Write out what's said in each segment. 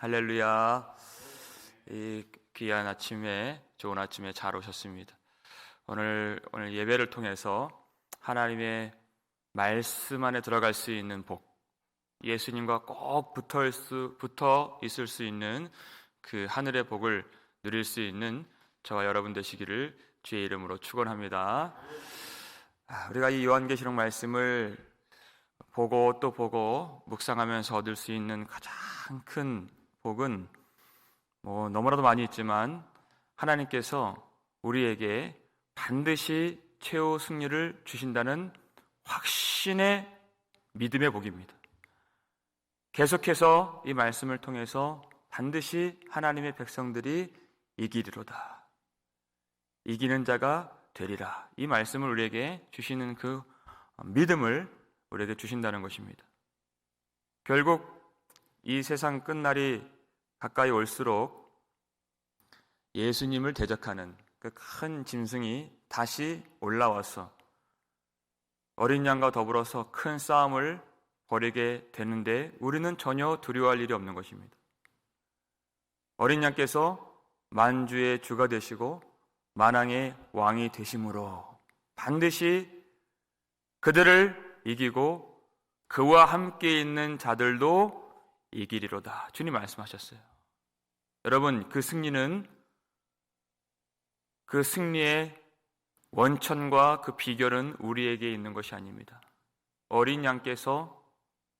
할렐루야. 이 귀한 아침에, 좋은 아침에 잘 오셨습니다. 오늘 예배를 통해서 하나님의 말씀 안에 들어갈 수 있는 복, 예수님과 꼭 붙어 있을 수 있는 그 하늘의 복을 누릴 수 있는 저와 여러분 되시기를 주의 이름으로 축원합니다. 우리가 이 요한계시록 말씀을 보고 또 보고 묵상하면서 얻을 수 있는 가장 큰 복은 너무나도 많이 있지만 하나님께서 우리에게 반드시 최후 승리를 주신다는 확신의 믿음의 복입니다. 계속해서 이 말씀을 통해서 반드시 하나님의 백성들이 이기리로다, 이기는 자가 되리라, 이 말씀을 우리에게 주시는 그 믿음을 우리에게 주신다는 것입니다. 결국 이 세상 끝날이 가까이 올수록 예수님을 대적하는 그 큰 짐승이 다시 올라와서 어린 양과 더불어서 큰 싸움을 벌이게 되는데 우리는 전혀 두려워할 일이 없는 것입니다. 어린 양께서 만주의 주가 되시고 만왕의 왕이 되심으로 반드시 그들을 이기고 그와 함께 있는 자들도 이기리로다, 주님 말씀하셨어요. 여러분, 그 승리의 원천과 그 비결은 우리에게 있는 것이 아닙니다. 어린 양께서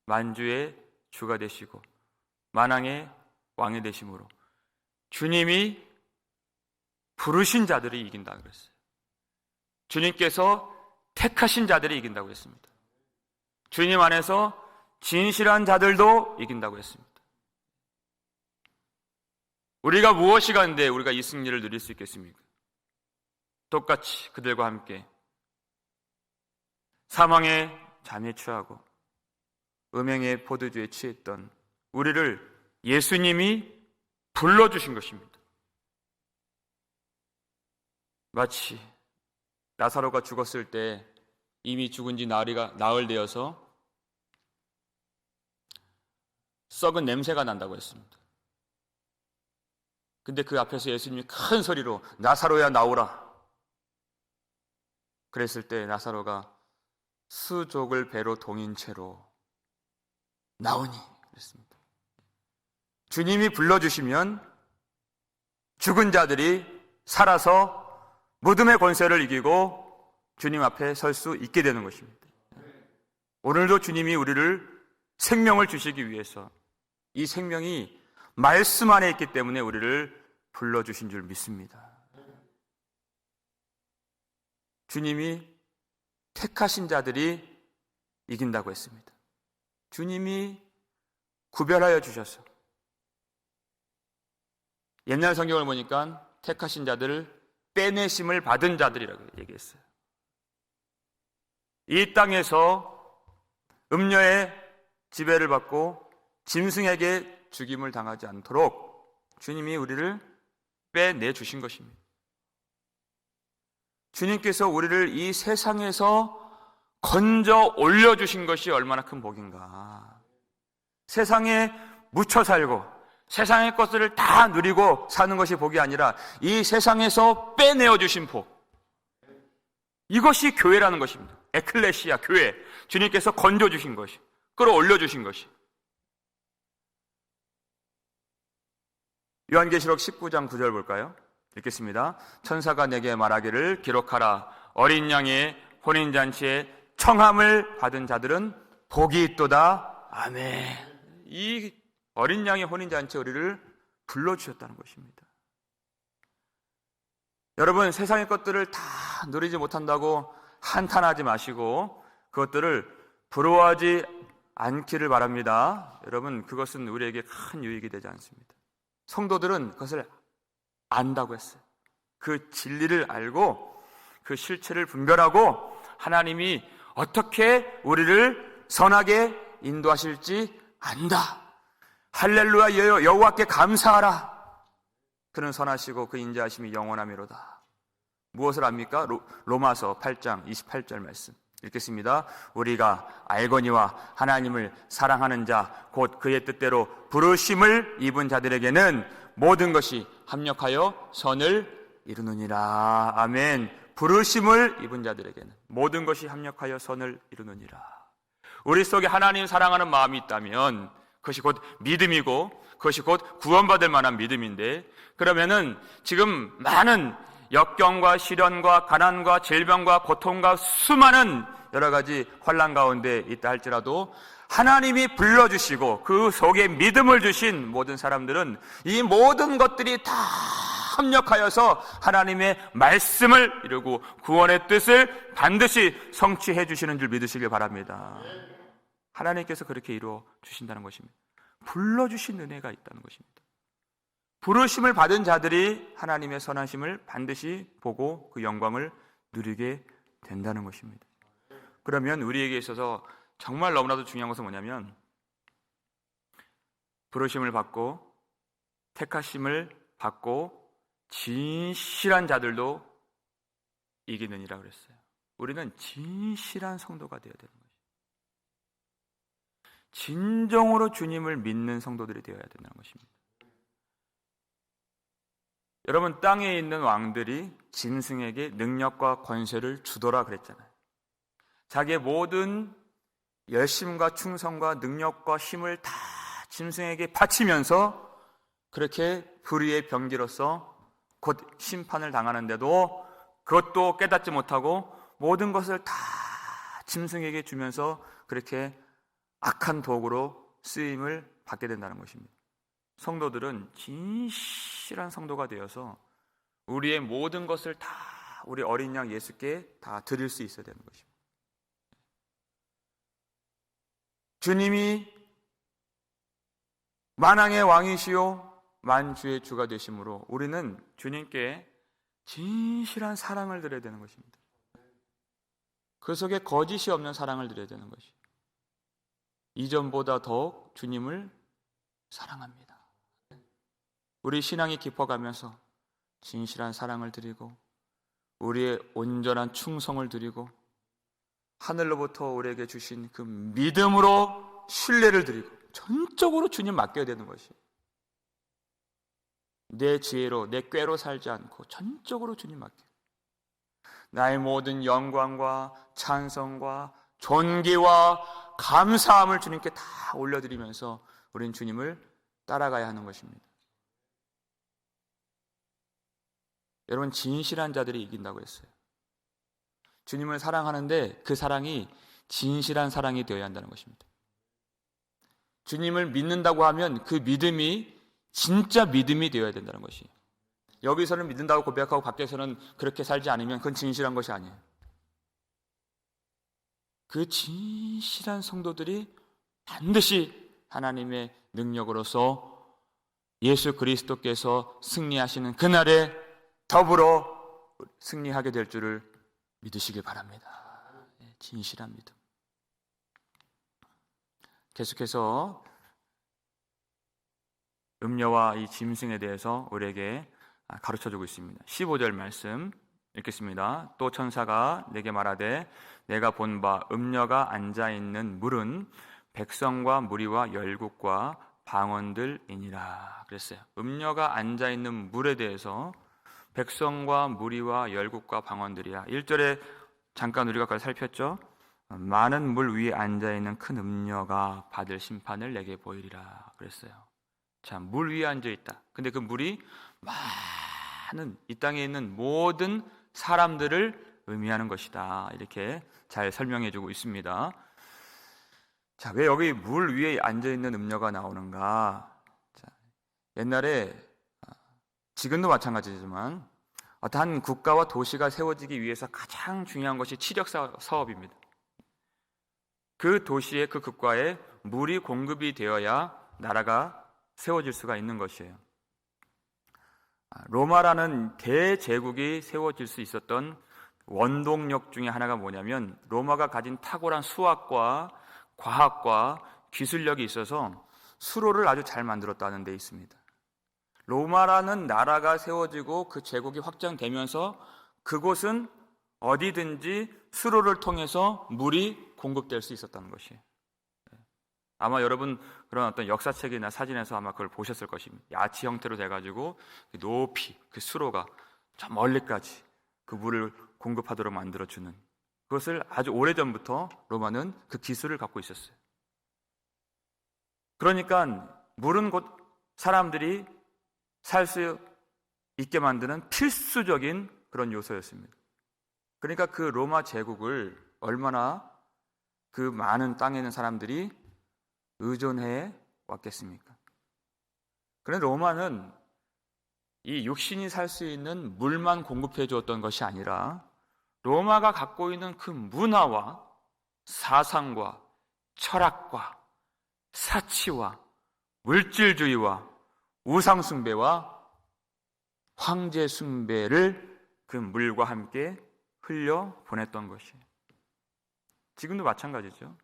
만주의 주가 되시고 만왕의 왕이 되심으로 주님이 부르신 자들이 이긴다 그랬어요. 주님께서 택하신 자들이 이긴다고 했습니다. 주님 안에서 진실한 자들도 이긴다고 했습니다. 우리가 무엇이 간데 우리가 이 승리를 누릴 수 있겠습니까? 똑같이 그들과 함께 사망의 잠에 취하고 음행의 포도주에 취했던 우리를 예수님이 불러주신 것입니다. 마치 나사로가 죽었을 때 이미 죽은 지 나흘 되어서 썩은 냄새가 난다고 했습니다. 근데 그 앞에서 예수님이 큰 소리로 나사로야 나오라 그랬을 때 나사로가 수족을 배로 동인 채로 나오니 그랬습니다. 주님이 불러주시면 죽은 자들이 살아서 무덤의 권세를 이기고 주님 앞에 설 수 있게 되는 것입니다. 오늘도 주님이 우리를 생명을 주시기 위해서 이 생명이 말씀 안에 있기 때문에 우리를 불러주신 줄 믿습니다. 주님이 택하신 자들이 이긴다고 했습니다. 주님이 구별하여 주셔서 옛날 성경을 보니까 택하신 자들을 빼내심을 받은 자들이라고 얘기했어요. 이 땅에서 음녀의 지배를 받고 짐승에게 죽임을 당하지 않도록 주님이 우리를 빼내주신 것입니다. 주님께서 우리를 이 세상에서 건져 올려주신 것이 얼마나 큰 복인가. 세상에 묻혀 살고 세상의 것들을 다 누리고 사는 것이 복이 아니라 이 세상에서 빼내어 주신 복, 이것이 교회라는 것입니다. 에클레시아, 교회, 주님께서 건져주신 것이, 끌어올려주신 것이. 요한계시록 19장 9절 볼까요? 읽겠습니다. 천사가 내게 말하기를 기록하라. 어린 양의 혼인잔치에 청함을 받은 자들은 복이 있도다. 아멘. 이 어린 양의 혼인잔치에 우리를 불러주셨다는 것입니다. 여러분, 세상의 것들을 다 누리지 못한다고 한탄하지 마시고 그것들을 부러워하지 않기를 바랍니다. 여러분, 그것은 우리에게 큰 유익이 되지 않습니다. 성도들은 그것을 안다고 했어요. 그 진리를 알고 그 실체를 분별하고 하나님이 어떻게 우리를 선하게 인도하실지 안다. 할렐루야, 여호와께 감사하라. 그는 선하시고 그 인자하심이 영원하미로다. 무엇을 압니까? 로마서 8장 28절 말씀. 읽겠습니다. 우리가 알거니와 하나님을 사랑하는 자 곧 그의 뜻대로 부르심을 입은 자들에게는 모든 것이 합력하여 선을 이루느니라. 아멘. 부르심을 입은 자들에게는 모든 것이 합력하여 선을 이루느니라. 우리 속에 하나님 사랑하는 마음이 있다면 그것이 곧 믿음이고 그것이 곧 구원받을 만한 믿음인데, 그러면은 지금 많은 역경과 시련과 가난과 질병과 고통과 수많은 여러 가지 환난 가운데 있다 할지라도 하나님이 불러주시고 그 속에 믿음을 주신 모든 사람들은 이 모든 것들이 다 합력하여서 하나님의 말씀을 이루고 구원의 뜻을 반드시 성취해 주시는 줄 믿으시길 바랍니다. 하나님께서 그렇게 이루어 주신다는 것입니다. 불러주신 은혜가 있다는 것입니다. 부르심을 받은 자들이 하나님의 선하심을 반드시 보고 그 영광을 누리게 된다는 것입니다. 그러면 우리에게 있어서 정말 너무나도 중요한 것은 뭐냐면, 부르심을 받고 택하심을 받고 진실한 자들도 이기느니라 그랬어요. 우리는 진실한 성도가 되어야 되는 것이죠. 진정으로 주님을 믿는 성도들이 되어야 된다는 것입니다. 여러분, 땅에 있는 왕들이 짐승에게 능력과 권세를 주더라 그랬잖아요. 자기의 모든 열심과 충성과 능력과 힘을 다 짐승에게 바치면서 그렇게 불의의 병기로서 곧 심판을 당하는데도 그것도 깨닫지 못하고 모든 것을 다 짐승에게 주면서 그렇게 악한 도구로 쓰임을 받게 된다는 것입니다. 성도들은 진실한 성도가 되어서 우리의 모든 것을 다 우리 어린 양 예수께 다 드릴 수 있어야 되는 것입니다. 주님이 만왕의 왕이시요 만주의 주가 되심으로 우리는 주님께 진실한 사랑을 드려야 되는 것입니다. 그 속에 거짓이 없는 사랑을 드려야 되는 것이, 이전보다 더욱 주님을 사랑합니다. 우리 신앙이 깊어가면서 진실한 사랑을 드리고 우리의 온전한 충성을 드리고 하늘로부터 우리에게 주신 그 믿음으로 신뢰를 드리고 전적으로 주님 맡겨야 되는 것이, 내 지혜로 내 꾀로 살지 않고 전적으로 주님 맡겨, 나의 모든 영광과 찬송과 존귀와 감사함을 주님께 다 올려드리면서 우리는 주님을 따라가야 하는 것입니다. 여러분, 진실한 자들이 이긴다고 했어요. 주님을 사랑하는데 그 사랑이 진실한 사랑이 되어야 한다는 것입니다. 주님을 믿는다고 하면 그 믿음이 진짜 믿음이 되어야 된다는 것이, 여기서는 믿는다고 고백하고 밖에서는 그렇게 살지 않으면 그건 진실한 것이 아니에요. 그 진실한 성도들이 반드시 하나님의 능력으로서 예수 그리스도께서 승리하시는 그날에 더불어 승리하게 될 줄을 믿으시길 바랍니다. 진실한 믿음. 계속해서 음녀와 이 짐승에 대해서 우리에게 가르쳐주고 있습니다. 15절 말씀 읽겠습니다. 또 천사가 내게 말하되 내가 본 바 음녀가 앉아있는 물은 백성과 무리와 열국과 방언들이니라 그랬어요. 음녀가 앉아있는 물에 대해서 백성과 무리와 열국과 방언들이야. 1절에 잠깐 우리가 그걸 살폈죠. 많은 물 위에 앉아있는 큰 음녀가 받을 심판을 내게 보이리라 그랬어요. 자, 물 위에 앉아있다. 근데 그 물이 많은 이 땅에 있는 모든 사람들을 의미하는 것이다. 이렇게 잘 설명해주고 있습니다. 자, 왜 여기 물 위에 앉아있는 음녀가 나오는가? 자, 옛날에, 지금도 마찬가지지만 어떠한 국가와 도시가 세워지기 위해서 가장 중요한 것이 치력 사업입니다. 그 도시에, 그 국가에 물이 공급이 되어야 나라가 세워질 수가 있는 것이에요. 로마라는 대제국이 세워질 수 있었던 원동력 중에 하나가 뭐냐면, 로마가 가진 탁월한 수학과 과학과 기술력이 있어서 수로를 아주 잘 만들었다는 데 있습니다. 로마라는 나라가 세워지고 그 제국이 확장되면서 그곳은 어디든지 수로를 통해서 물이 공급될 수 있었다는 것이에요. 아마 여러분 그런 어떤 역사책이나 사진에서 아마 그걸 보셨을 것입니다. 야치 형태로 돼가지고 높이 그 수로가 저 멀리까지 그 물을 공급하도록 만들어주는, 그것을 아주 오래전부터 로마는 그 기술을 갖고 있었어요. 그러니까 물은 곧 사람들이 살 수 있게 만드는 필수적인 그런 요소였습니다. 그러니까 그 로마 제국을 얼마나 그 많은 땅에 있는 사람들이 의존해 왔겠습니까? 그런데 로마는 이 육신이 살 수 있는 물만 공급해 주었던 것이 아니라 로마가 갖고 있는 그 문화와 사상과 철학과 사치와 물질주의와 우상숭배와 황제숭배를 그 물과 함께 흘려 보냈던 것이에요. 지금도 마찬가지죠.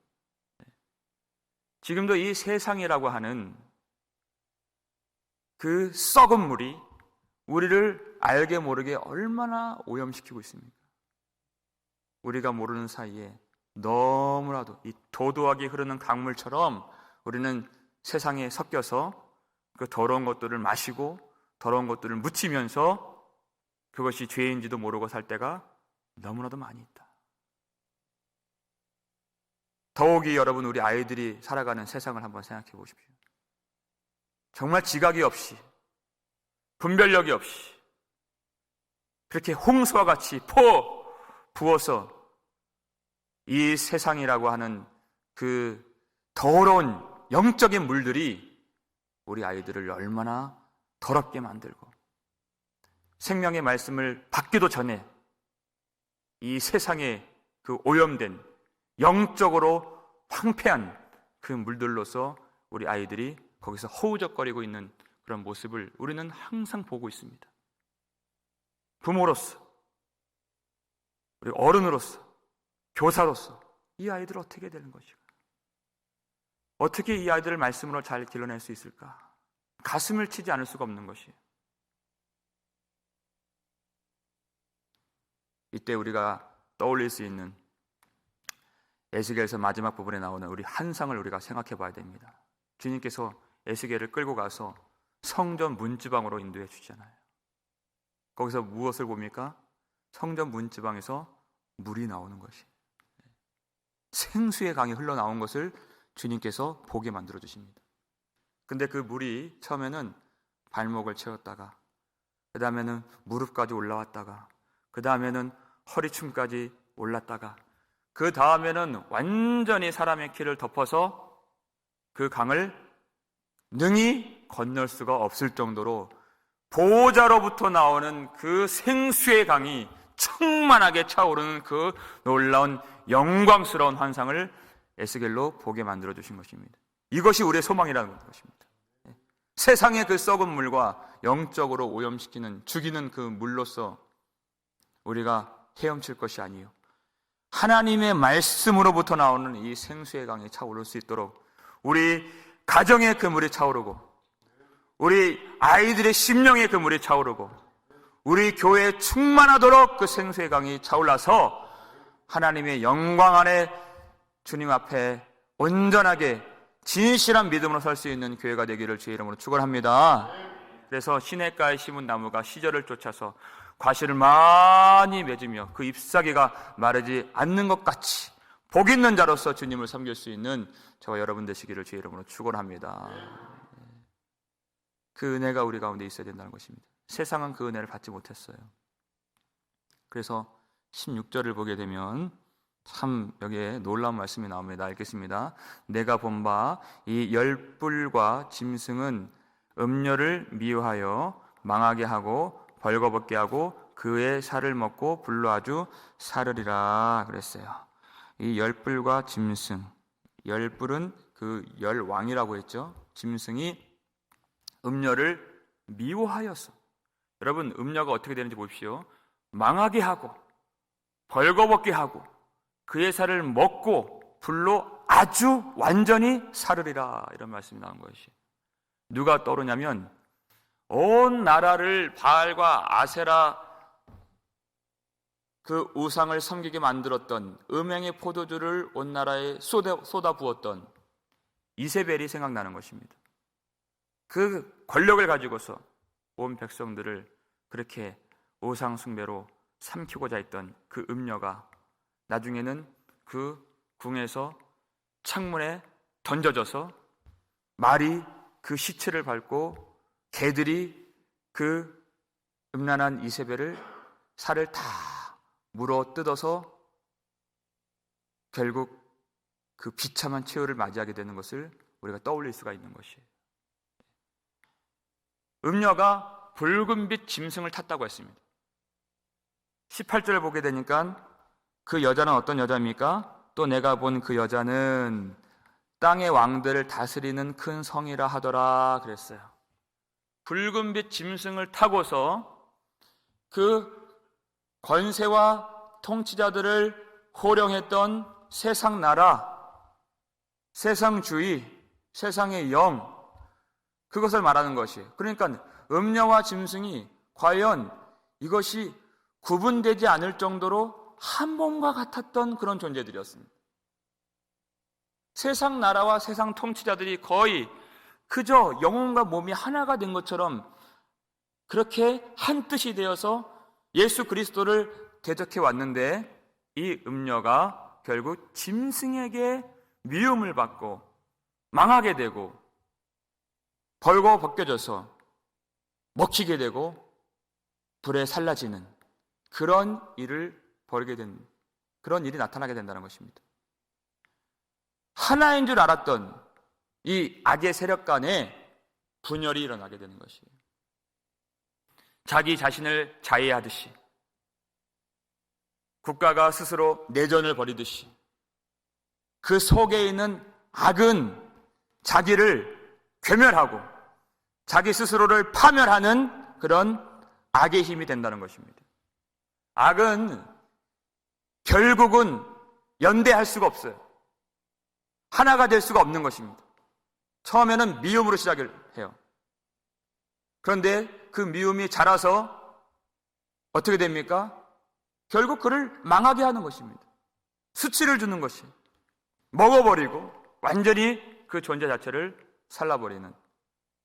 지금도 이 세상이라고 하는 그 썩은 물이 우리를 알게 모르게 얼마나 오염시키고 있습니까? 우리가 모르는 사이에 너무나도 이 도도하게 흐르는 강물처럼 우리는 세상에 섞여서 그 더러운 것들을 마시고 더러운 것들을 묻히면서 그것이 죄인지도 모르고 살 때가 너무나도 많이 있다. 더욱이 여러분, 우리 아이들이 살아가는 세상을 한번 생각해 보십시오. 정말 지각이 없이, 분별력이 없이 그렇게 홍수와 같이 부어서 이 세상이라고 하는 그 더러운 영적인 물들이 우리 아이들을 얼마나 더럽게 만들고, 생명의 말씀을 받기도 전에 이 세상에 그 오염된 영적으로 황폐한 그 물들로서 우리 아이들이 거기서 허우적거리고 있는 그런 모습을 우리는 항상 보고 있습니다. 부모로서, 우리 어른으로서, 교사로서 이 아이들을 어떻게 되는 것일까? 어떻게 이 아이들을 말씀으로 잘 길러낼 수 있을까? 가슴을 치지 않을 수가 없는 것이에요. 이때 우리가 떠올릴 수 있는 에스겔서 마지막 부분에 나오는 우리 한상을 우리가 생각해 봐야 됩니다. 주님께서 에스겔을 끌고 가서 성전 문지방으로 인도해 주잖아요. 거기서 무엇을 봅니까? 성전 문지방에서 물이 나오는 것이, 생수의 강이 흘러나온 것을 주님께서 보게 만들어 주십니다. 근데 그 물이 처음에는 발목을 채웠다가, 그 다음에는 무릎까지 올라왔다가, 그 다음에는 허리춤까지 올랐다가, 그 다음에는 완전히 사람의 키를 덮어서 그 강을 능히 건널 수가 없을 정도로 보호자로부터 나오는 그 생수의 강이 충만하게 차오르는 그 놀라운 영광스러운 환상을 에스겔로 보게 만들어 주신 것입니다. 이것이 우리의 소망이라는 것입니다. 세상의 그 썩은 물과 영적으로 오염시키는, 죽이는 그 물로서 우리가 헤엄칠 것이 아니요, 하나님의 말씀으로부터 나오는 이 생수의 강이 차오를 수 있도록 우리 가정의 그 물이 차오르고, 우리 아이들의 심령의 그 물이 차오르고, 우리 교회에 충만하도록 그 생수의 강이 차올라서 하나님의 영광 안에 주님 앞에 온전하게 진실한 믿음으로 설 수 있는 교회가 되기를 주의 이름으로 축원합니다. 그래서 시냇가에 심은 나무가 시절을 쫓아서 과실을 많이 맺으며 그 잎사귀가 마르지 않는 것 같이 복 있는 자로서 주님을 섬길 수 있는 저와 여러분 되시기를 주의 이름으로 축원합니다. 그 은혜가 우리 가운데 있어야 된다는 것입니다. 세상은 그 은혜를 받지 못했어요. 그래서 16절을 보게 되면 참 여기에 놀라운 말씀이 나옵니다. 읽겠습니다. 내가 본 바 이 열불과 짐승은 음료를 미워하여 망하게 하고 벌거벗게 하고 그의 살을 먹고 불로 아주 사르리라 그랬어요. 이 열불과 짐승, 열불은 그 열왕이라고 했죠. 짐승이 음료를 미워하였어. 여러분, 음료가 어떻게 되는지 보십시오. 망하게 하고 벌거벗게 하고 그의 살을 먹고 불로 아주 완전히 사르리라, 이런 말씀이 나온 것이. 누가 떠오르냐면 온 나라를 바알과 아세라 그 우상을 섬기게 만들었던 음행의 포도주를 온 나라에 쏟아 부었던 이세벨이 생각나는 것입니다. 그 권력을 가지고서 온 백성들을 그렇게 우상 숭배로 삼키고자 했던 그 음녀가 나중에는 그 궁에서 창문에 던져져서 말이 그 시체를 밟고 개들이 그 음란한 이세벨을 살을 다 물어 뜯어서 결국 그 비참한 최후를 맞이하게 되는 것을 우리가 떠올릴 수가 있는 것이에요. 음녀가 붉은빛 짐승을 탔다고 했습니다. 18절을 보게 되니까 그 여자는 어떤 여자입니까? 또 내가 본 그 여자는 땅의 왕들을 다스리는 큰 성이라 하더라 그랬어요. 붉은빛 짐승을 타고서 그 권세와 통치자들을 호령했던 세상 나라, 세상주의, 세상의 영, 그것을 말하는 것이에요. 그러니까 음녀와 짐승이 과연 이것이 구분되지 않을 정도로 한 몸과 같았던 그런 존재들이었습니다. 세상 나라와 세상 통치자들이 거의 그저 영혼과 몸이 하나가 된 것처럼 그렇게 한 뜻이 되어서 예수 그리스도를 대적해 왔는데, 이 음녀가 결국 짐승에게 미움을 받고 망하게 되고 벌거 벗겨져서 먹히게 되고 불에 살라지는 그런 일을 벌이게 된, 그런 일이 나타나게 된다는 것입니다. 하나인 줄 알았던 이 악의 세력 간에 분열이 일어나게 되는 것이에요. 자기 자신을 자해하듯이, 국가가 스스로 내전을 벌이듯이, 그 속에 있는 악은 자기를 괴멸하고 자기 스스로를 파멸하는 그런 악의 힘이 된다는 것입니다. 악은 결국은 연대할 수가 없어요. 하나가 될 수가 없는 것입니다. 처음에는 미움으로 시작을 해요. 그런데 그 미움이 자라서 어떻게 됩니까? 결국 그를 망하게 하는 것입니다. 수치를 주는 것이, 먹어버리고 완전히 그 존재 자체를 살라버리는,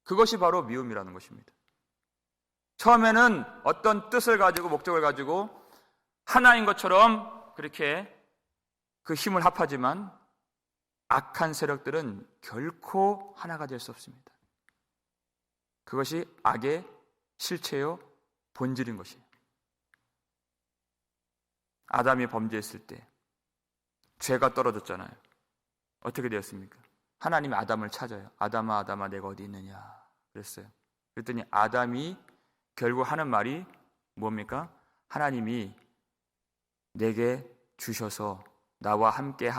그것이 바로 미움이라는 것입니다. 처음에는 어떤 뜻을 가지고 목적을 가지고 하나인 것처럼 그렇게 그 힘을 합하지만 악한 세력들은 결코 하나가 될 수 없습니다. 그것이 악의 실체요 본질인 것이에요. 아담이 범죄했을 때 죄가 떨어졌잖아요. 어떻게 되었습니까? 하나님이 아담을 찾아요. 아담아, 아담아, 내가 어디 있느냐 그랬어요. 그랬더니 아담이 결국 하는 말이 뭡니까? 하나님이 내게 주셔서 나와 함께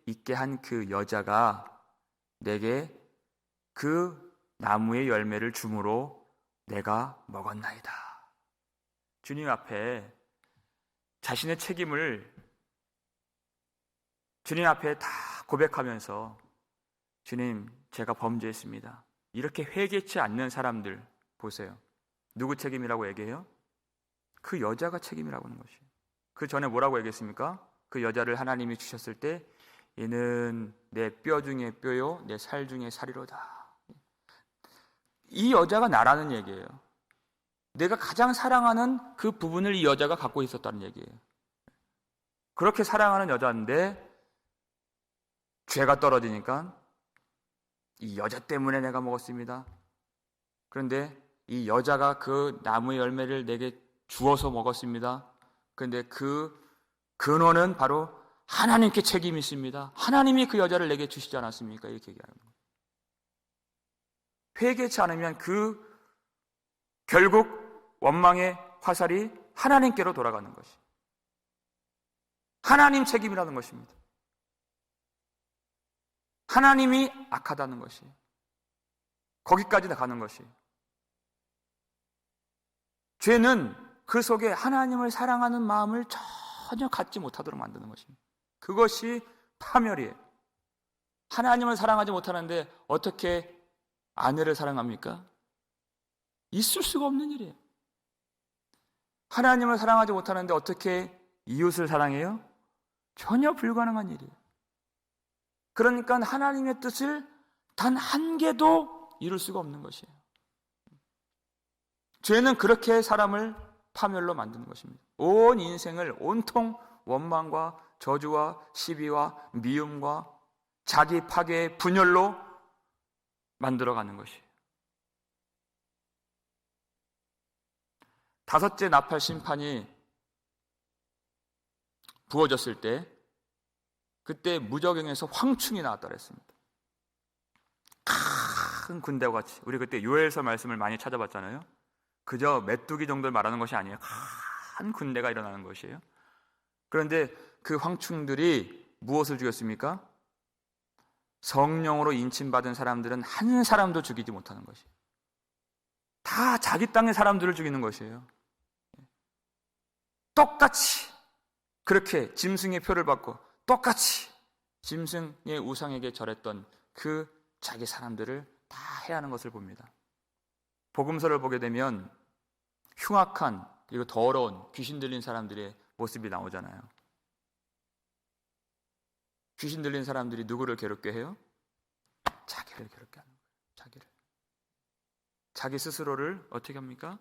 있게 한 그 여자가 내게 그 나무의 열매를 주므로 내가 먹었나이다. 주님 앞에 자신의 책임을 주님 앞에 다 고백하면서, 주님, 제가 범죄했습니다. 이렇게 회개치 않는 사람들 보세요. 누구 책임이라고 얘기해요? 그 여자가 책임이라고 하는 것이에요. 그 전에 뭐라고 얘기했습니까? 그 여자를 하나님이 주셨을 때 얘는 내 뼈 중에 뼈요 내 살 중에 살이로다. 이 여자가 나라는 얘기예요. 내가 가장 사랑하는 그 부분을 이 여자가 갖고 있었다는 얘기예요. 그렇게 사랑하는 여자인데 죄가 떨어지니까 이 여자 때문에 내가 먹었습니다. 그런데 이 여자가 그 나무의 열매를 내게 주어서 먹었습니다. 그런데 그 근원은 바로 하나님께 책임이 있습니다. 하나님이 그 여자를 내게 주시지 않았습니까? 이렇게 얘기하는 거예요. 회개치 않으면 결국 원망의 화살이 하나님께로 돌아가는 것이, 하나님 책임이라는 것입니다. 하나님이 악하다는 것이, 거기까지 가는 것이, 죄는 그 속에 하나님을 사랑하는 마음을 전혀 갖지 못하도록 만드는 것입니다. 그것이 파멸이에요. 하나님을 사랑하지 못하는데 어떻게 아내를 사랑합니까? 있을 수가 없는 일이에요. 하나님을 사랑하지 못하는데 어떻게 이웃을 사랑해요? 전혀 불가능한 일이에요. 그러니까 하나님의 뜻을 단 한 개도 이룰 수가 없는 것이에요. 죄는 그렇게 사람을 파멸로 만드는 것입니다. 온 인생을 온통 원망과 저주와 시비와 미움과 자기 파괴의 분열로 만들어가는 것이에요. 다섯째 나팔 심판이 부어졌을 때 그때 무저갱에서 황충이 나왔다 그랬습니다. 큰 군대와 같이. 우리 그때 요엘서 말씀을 많이 찾아봤잖아요. 그저 메뚜기 정도를 말하는 것이 아니에요. 큰 군대가 일어나는 것이에요. 그런데 그 황충들이 무엇을 죽였습니까? 성령으로 인침받은 사람들은 한 사람도 죽이지 못하는 것이에요. 다 자기 땅의 사람들을 죽이는 것이에요. 똑같이 그렇게 짐승의 표를 받고 똑같이 짐승의 우상에게 절했던 그 자기 사람들을 다 해야 하는 것을 봅니다. 복음서를 보게 되면 흉악한 그리고 더러운 귀신 들린 사람들의 모습이 나오잖아요. 귀신 들린 사람들이 누구를 괴롭게 해요? 자기를 괴롭게 하는 거예요. 자기 스스로를 어떻게 합니까?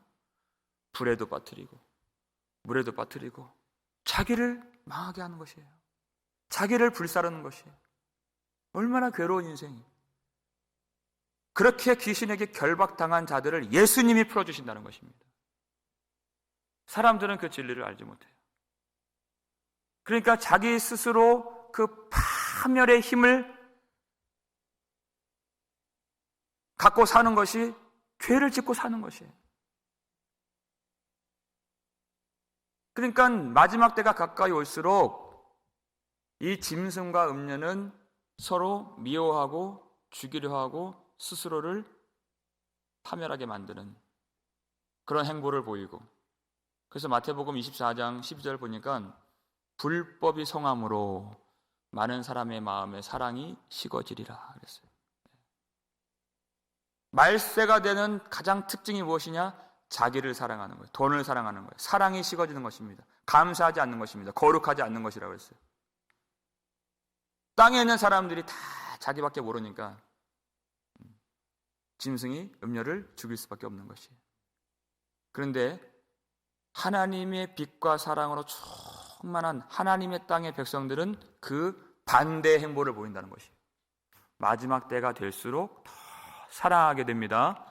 불에도 빠뜨리고 물에도 빠뜨리고 자기를 망하게 하는 것이에요. 자기를 불사르는 것이에요. 얼마나 괴로운 인생이. 그렇게 귀신에게 결박당한 자들을 예수님이 풀어주신다는 것입니다. 사람들은 그 진리를 알지 못해요. 그러니까 자기 스스로 그 파멸의 힘을 갖고 사는 것이 죄를 짓고 사는 것이에요. 그러니까 마지막 때가 가까이 올수록 이 짐승과 음녀는 서로 미워하고 죽이려 하고 스스로를 파멸하게 만드는 그런 행보를 보이고, 그래서 마태복음 24장 12절 보니까 불법이 성함으로 많은 사람의 마음에 사랑이 식어지리라 그랬어요. 말세가 되는 가장 특징이 무엇이냐? 자기를 사랑하는 거예요. 돈을 사랑하는 거예요. 사랑이 식어지는 것입니다. 감사하지 않는 것입니다. 거룩하지 않는 것이라고 했어요. 땅에 있는 사람들이 다 자기밖에 모르니까 짐승이 음녀를 죽일 수밖에 없는 것이에요. 그런데 하나님의 빛과 사랑으로 충만한 하나님의 땅의 백성들은 그 반대의 행보를 보인다는 것이에요. 마지막 때가 될수록 더 사랑하게 됩니다.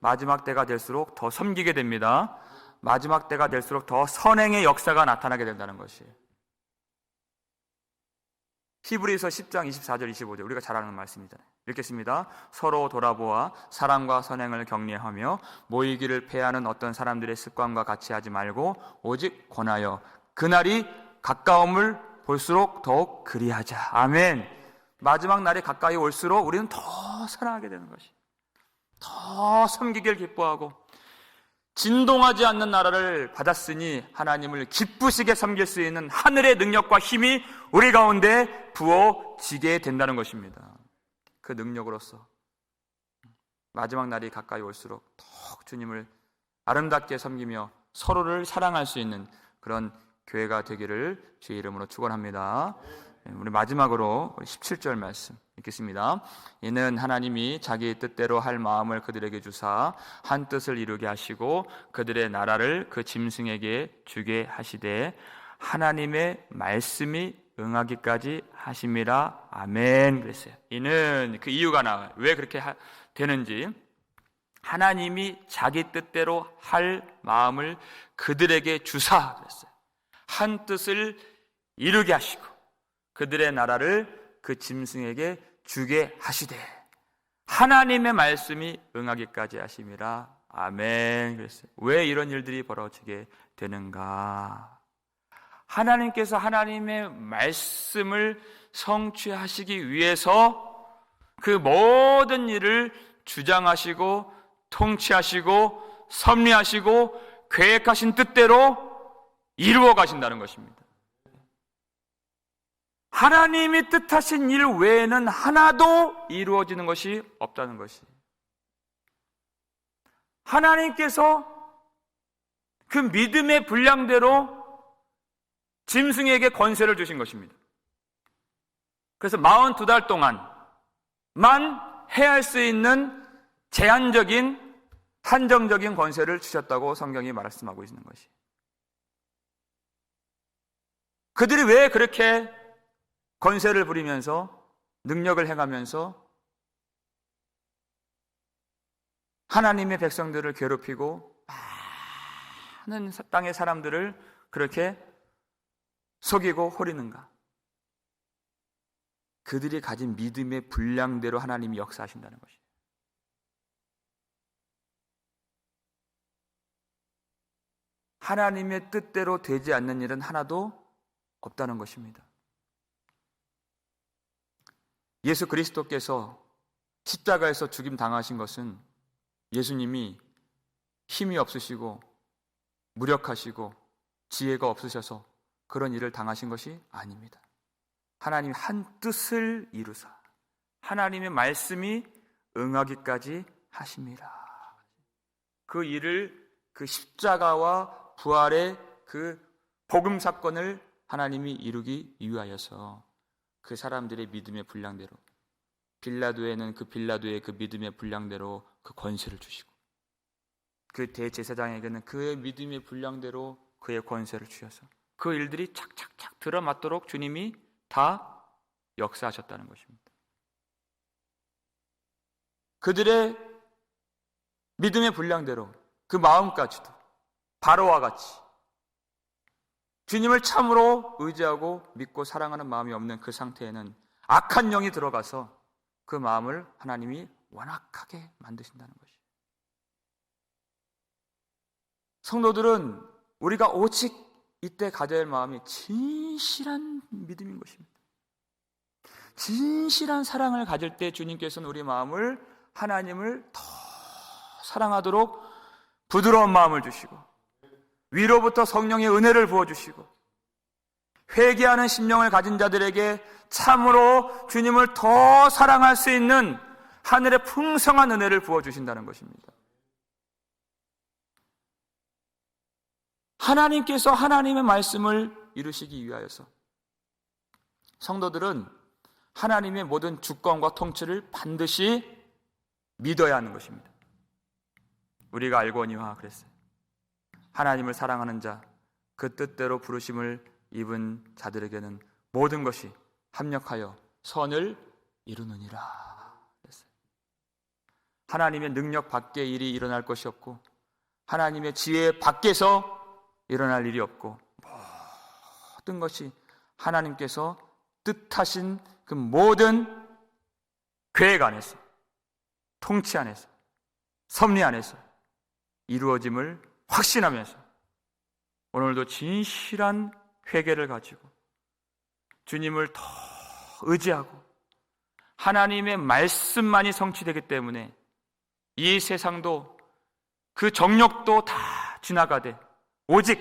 마지막 때가 될수록 더 섬기게 됩니다. 마지막 때가 될수록 더 선행의 역사가 나타나게 된다는 것이에요. 히브리서 10장 24절 25절 우리가 잘 아는 말씀이잖아요. 읽겠습니다. 서로 돌아보아 사랑과 선행을 격려하며 모이기를 패하는 어떤 사람들의 습관과 같이 하지 말고 오직 권하여 그날이 가까움을 볼수록 더욱 그리하자. 아멘. 마지막 날이 가까이 올수록 우리는 더 사랑하게 되는 것이, 더 섬기기를 기뻐하고, 진동하지 않는 나라를 받았으니 하나님을 기쁘시게 섬길 수 있는 하늘의 능력과 힘이 우리 가운데 부어지게 된다는 것입니다. 그 능력으로서 마지막 날이 가까이 올수록 더욱 주님을 아름답게 섬기며 서로를 사랑할 수 있는 그런 교회가 되기를 주의 이름으로 축원합니다. 우리 마지막으로 17절 말씀 읽겠습니다. 이는 하나님이 자기 뜻대로 할 마음을 그들에게 주사 한 뜻을 이루게 하시고 그들의 나라를 그 짐승에게 주게 하시되 하나님의 말씀이 응하기까지 하심이라. 아멘. 그랬어요. 이는 그 이유가 나와요. 왜 그렇게 되는지. 하나님이 자기 뜻대로 할 마음을 그들에게 주사 그랬어요. 한 뜻을 이루게 하시고 그들의 나라를 그 짐승에게 주게 하시되 하나님의 말씀이 응하기까지 하심이라. 아멘. 그랬어요. 왜 이런 일들이 벌어지게 되는가? 하나님께서 하나님의 말씀을 성취하시기 위해서 그 모든 일을 주장하시고 통치하시고 섭리하시고 계획하신 뜻대로 이루어 가신다는 것입니다. 하나님이 뜻하신 일 외에는 하나도 이루어지는 것이 없다는 것이, 하나님께서 그 믿음의 분량대로 짐승에게 권세를 주신 것입니다. 그래서 42달 동안만 해할 수 있는 제한적인 한정적인 권세를 주셨다고 성경이 말씀하고 있는 것이. 그들이 왜 그렇게 권세를 부리면서 능력을 행하면서 하나님의 백성들을 괴롭히고 많은 땅의 사람들을 그렇게 속이고 호리는가? 그들이 가진 믿음의 분량대로 하나님이 역사하신다는 것이에요. 하나님의 뜻대로 되지 않는 일은 하나도 없다는 것입니다. 예수 그리스도께서 십자가에서 죽임 당하신 것은 예수님이 힘이 없으시고 무력하시고 지혜가 없으셔서 그런 일을 당하신 것이 아닙니다. 하나님 한 뜻을 이루사 하나님의 말씀이 응하기까지 하십니다. 그 일을, 그 십자가와 부활의 그 복음 사건을 하나님이 이루기 위하여서 그 사람들의 믿음의 분량대로, 빌라도에는 그 빌라도의 그 믿음의 분량대로 그 권세를 주시고, 그 대제사장에게는 그의 믿음의 분량대로 그의 권세를 주셔서 그 일들이 착착착 들어맞도록 주님이 다 역사하셨다는 것입니다. 그들의 믿음의 분량대로 그 마음까지도 바로와 같이 주님을 참으로 의지하고 믿고 사랑하는 마음이 없는 그 상태에는 악한 영이 들어가서 그 마음을 하나님이 완악하게 만드신다는 것이에요. 성도들은 우리가 오직 이때 가져야 할 마음이 진실한 믿음인 것입니다. 진실한 사랑을 가질 때 주님께서는 우리 마음을, 하나님을 더 사랑하도록 부드러운 마음을 주시고 위로부터 성령의 은혜를 부어주시고 회개하는 심령을 가진 자들에게 참으로 주님을 더 사랑할 수 있는 하늘의 풍성한 은혜를 부어주신다는 것입니다. 하나님께서 하나님의 말씀을 이루시기 위하여서 성도들은 하나님의 모든 주권과 통치를 반드시 믿어야 하는 것입니다. 우리가 알거니와 그랬어요. 하나님을 사랑하는 자, 그 뜻대로 부르심을 입은 자들에게는 모든 것이 합력하여 선을 이루느니라 그랬어요. 하나님의 능력 밖에 일이 일어날 것이 없고 하나님의 지혜 밖에서 일어날 일이 없고 모든 것이 하나님께서 뜻하신 그 모든 계획 안에서, 통치 안에서, 섭리 안에서 이루어짐을 확신하면서 오늘도 진실한 회개를 가지고 주님을 더 의지하고 하나님의 말씀만이 성취되기 때문에 이 세상도 그 정욕도 다 지나가되 오직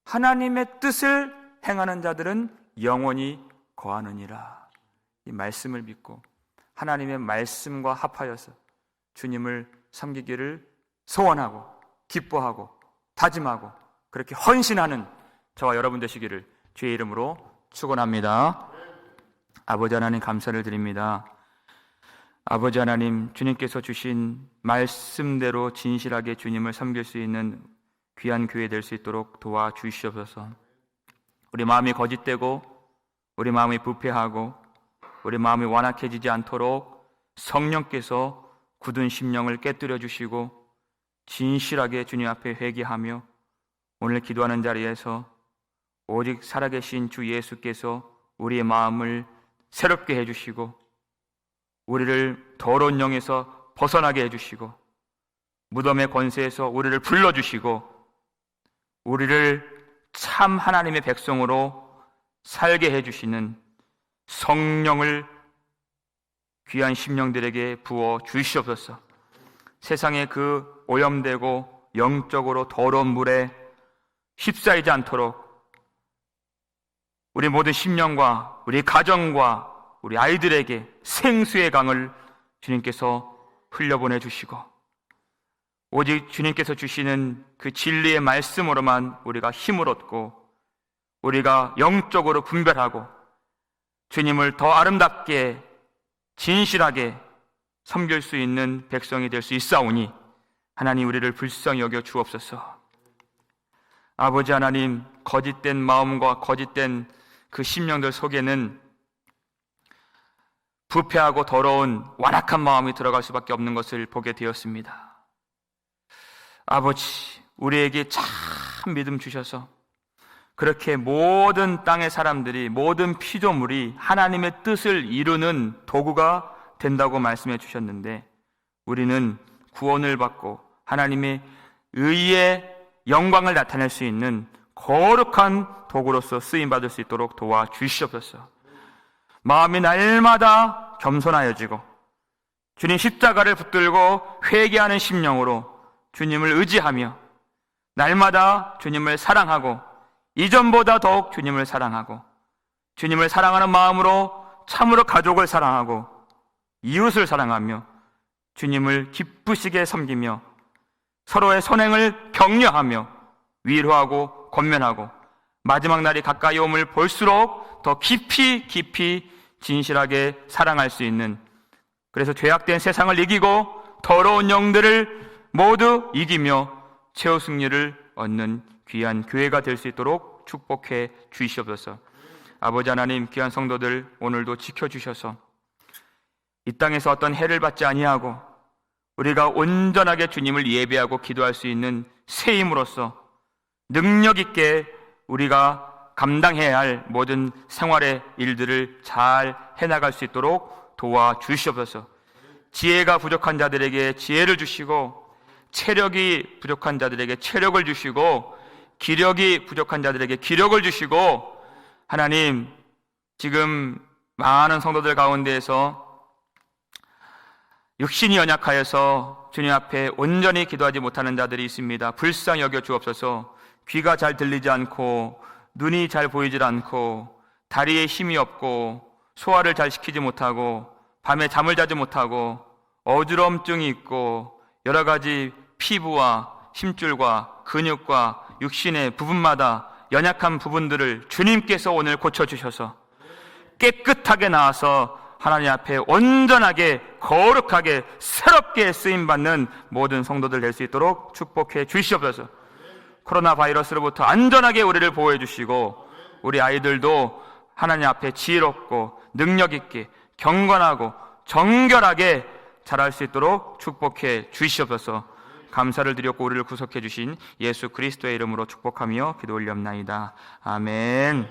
하나님의 뜻을 행하는 자들은 영원히 거하느니라. 이 말씀을 믿고 하나님의 말씀과 합하여서 주님을 섬기기를 소원하고 기뻐하고 다짐하고 그렇게 헌신하는 저와 여러분 되시기를 주의 이름으로 축원합니다. 아버지 하나님 감사를 드립니다. 아버지 하나님, 주님께서 주신 말씀대로 진실하게 주님을 섬길 수 있는 귀한 교회 될 수 있도록 도와주시옵소서. 우리 마음이 거짓되고 우리 마음이 부패하고 우리 마음이 완악해지지 않도록 성령께서 굳은 심령을 깨뜨려 주시고 진실하게 주님 앞에 회개하며 오늘 기도하는 자리에서 오직 살아계신 주 예수께서 우리의 마음을 새롭게 해주시고 우리를 더러운 영에서 벗어나게 해주시고 무덤의 권세에서 우리를 불러주시고 우리를 참 하나님의 백성으로 살게 해주시는 성령을 귀한 심령들에게 부어 주시옵소서. 세상의 그 오염되고 영적으로 더러운 물에 휩싸이지 않도록 우리 모든 심령과 우리 가정과 우리 아이들에게 생수의 강을 주님께서 흘려보내 주시고 오직 주님께서 주시는 그 진리의 말씀으로만 우리가 힘을 얻고 우리가 영적으로 분별하고 주님을 더 아름답게 진실하게 섬길 수 있는 백성이 될 수 있사오니 하나님 우리를 불쌍히 여겨 주옵소서. 아버지 하나님, 거짓된 마음과 거짓된 그 심령들 속에는 부패하고 더러운 완악한 마음이 들어갈 수밖에 없는 것을 보게 되었습니다. 아버지, 우리에게 참 믿음 주셔서 그렇게 모든 땅의 사람들이, 모든 피조물이 하나님의 뜻을 이루는 도구가 된다고 말씀해 주셨는데, 우리는 구원을 받고 하나님의 의의 영광을 나타낼 수 있는 거룩한 도구로서 쓰임받을 수 있도록 도와주시옵소서. 마음이 날마다 겸손하여지고 주님 십자가를 붙들고 회개하는 심령으로 주님을 의지하며 날마다 주님을 사랑하고 이전보다 더욱 주님을 사랑하고 주님을 사랑하는 마음으로 참으로 가족을 사랑하고 이웃을 사랑하며 주님을 기쁘시게 섬기며 서로의 선행을 격려하며 위로하고 권면하고 마지막 날이 가까이 옴을 볼수록 더 깊이 진실하게 사랑할 수 있는, 그래서 죄악된 세상을 이기고 더러운 영들을 모두 이기며 최후 승리를 얻는 귀한 교회가 될 수 있도록 축복해 주시옵소서. 아버지 하나님, 귀한 성도들 오늘도 지켜주셔서 이 땅에서 어떤 해를 받지 아니하고 우리가 온전하게 주님을 예배하고 기도할 수 있는 새 힘으로서 능력 있게 우리가 감당해야 할 모든 생활의 일들을 잘 해나갈 수 있도록 도와주시옵소서. 지혜가 부족한 자들에게 지혜를 주시고 체력이 부족한 자들에게 체력을 주시고 기력이 부족한 자들에게 기력을 주시고, 하나님, 지금 많은 성도들 가운데에서 육신이 연약하여서 주님 앞에 온전히 기도하지 못하는 자들이 있습니다. 불쌍히 여겨 주옵소서. 귀가 잘 들리지 않고 눈이 잘 보이질 않고 다리에 힘이 없고 소화를 잘 시키지 못하고 밤에 잠을 자지 못하고 어지럼증이 있고 여러 가지 피부와 힘줄과 근육과 육신의 부분마다 연약한 부분들을 주님께서 오늘 고쳐주셔서 깨끗하게 나와서 하나님 앞에 온전하게 거룩하게 새롭게 쓰임받는 모든 성도들 될 수 있도록 축복해 주시옵소서. 코로나 바이러스로부터 안전하게 우리를 보호해 주시고 우리 아이들도 하나님 앞에 지혜롭고 능력 있게 경건하고 정결하게 자랄 수 있도록 축복해 주시옵소서. 감사를 드렸고 우리를 구속해 주신 예수 그리스도의 이름으로 축복하며 기도 올리옵나이다. 아멘.